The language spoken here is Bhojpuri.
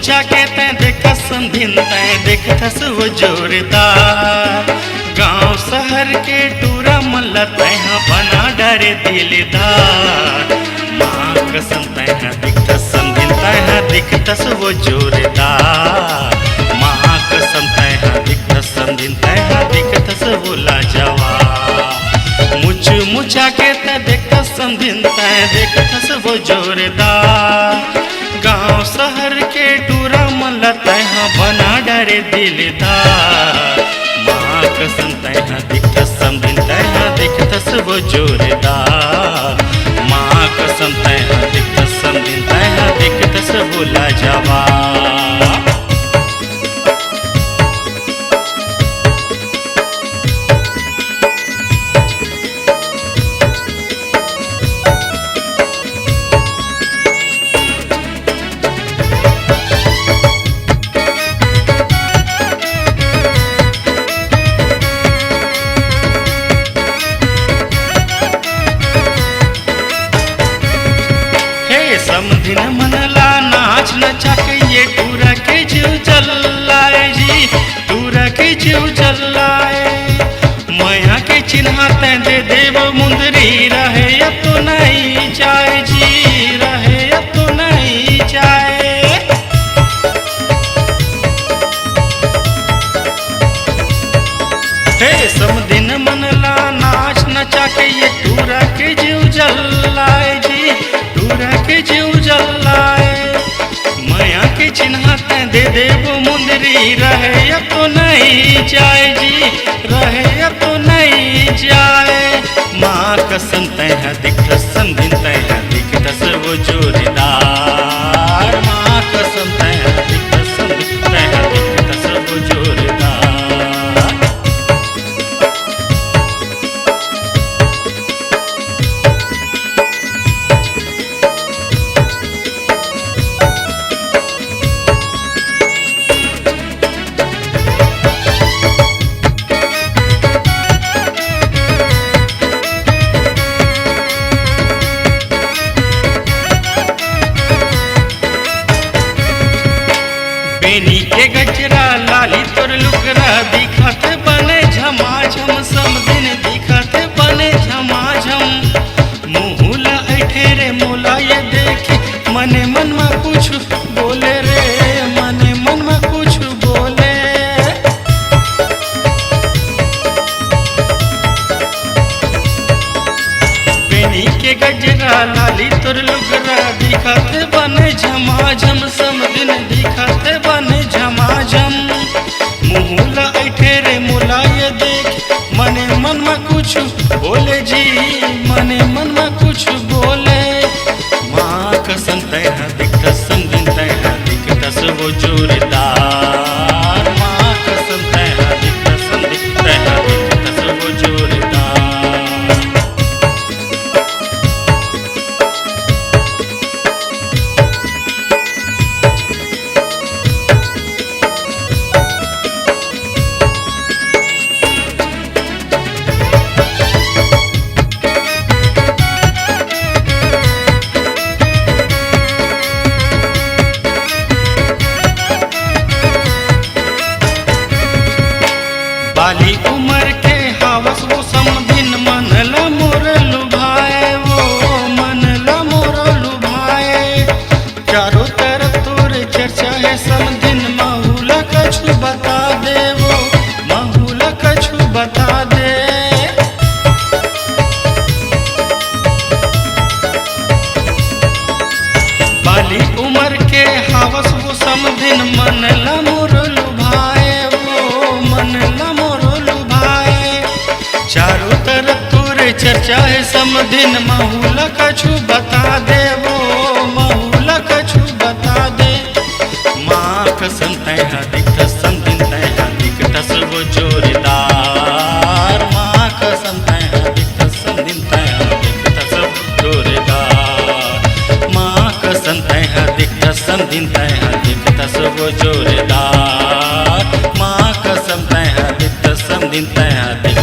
मुचा के तै देख संधिन तै देखतस वो जोरदार। गांव शहर के टूरा मल्ला तैहा बना डरे दिलदार। माँ कसम तैहा दिखतस संधिन तैहा दिखतस वो जोरदार। माँ कसम तैहा दिखतस संधिन तैहा दिखतस वो लाजवाब। मुचा के तै देखतस संधिन तै देखतस वो जोरदार। गांव शहर के टूरा मल्ला तैहा बना डरे दिलदार। माँ कसम तैहा दिखतस संधिन तैहा दिखतस वो जोरदार। माँ कसम तैहा दिखतस संधिन तैहा दिखतस वो लाजवाब। समधिन मनला नाच नचा के ये टूरा के जीव जलाए जी, टूरा के जीव जलाए। माया के चिन्हा तै दे देव मुंदरी रहे या तो नहीं जाए जी, रहे या तो नहीं जाए। हे समधिन मनला नाच नचा के ये टूरा के जीव जलाए जी, टूरा के जीव जलाए। माया के चिन्हा तै दे देव मुंदरी रहे या तो नहीं जाए जी, रहे या तो नहीं जाए। माँ कसम तैहा दिखतस संधिन तैहा दिखतस वो जोरदार। माँ कसम तैहा दिखतस संधिन तैहा दिखतस वो जोरदार। बेनी के गजरा लाली तोर लुकरा दिखत बने झमाझम। समधिन दिखत बने झमाझम। मुहुला ऐठे रे मोला ये देखी मने मन में कुछ बोले रे, मने मन में कुछ बोले। बेनी के गजरा लाली तोर लुकरा दिखत बने झमाझम। समधिन दिखत बने झमाझम। मुहुला ऐठे रे मोला ये देख मने मन में कुछ बोले जी, मने मन में कुछ बोले। माँ कसम तैहा दिखतस संधिन तैहा दिखतस वो जोरदार। माँ कसम तैहा दिखतस संधिन तैहा दिखतस वो जोरदार। बाली उमर के हावस वो समधिन मनला मोर लुभाए, वो मनला मोर लुभाए। चारों तरफ तोर चर्चा है समधिन। माहौला कछु बता दे, वो माहौला कछु बता दे। बाली उमर के हावस वो समधिन मनला मोर लुभाए, वो मनला मोर लुभाए। चारों तरफ तोरे चर्चा है समधिन। माहौला कछु बता दे, वो माहौला कछु बता दे। माँ कसम तैहा दिखतस संधिन तैहा दिखतस वो जोरदार। माँ कसम तैहा दिखतस संधिन तैहा दिखतस वो जोरदार। माँ कसम तैहा दिखतस संधिन तैहा दिखतस वो जोरदार। माँ कसम तैहा दिखतस संधिन तैहा दिखतस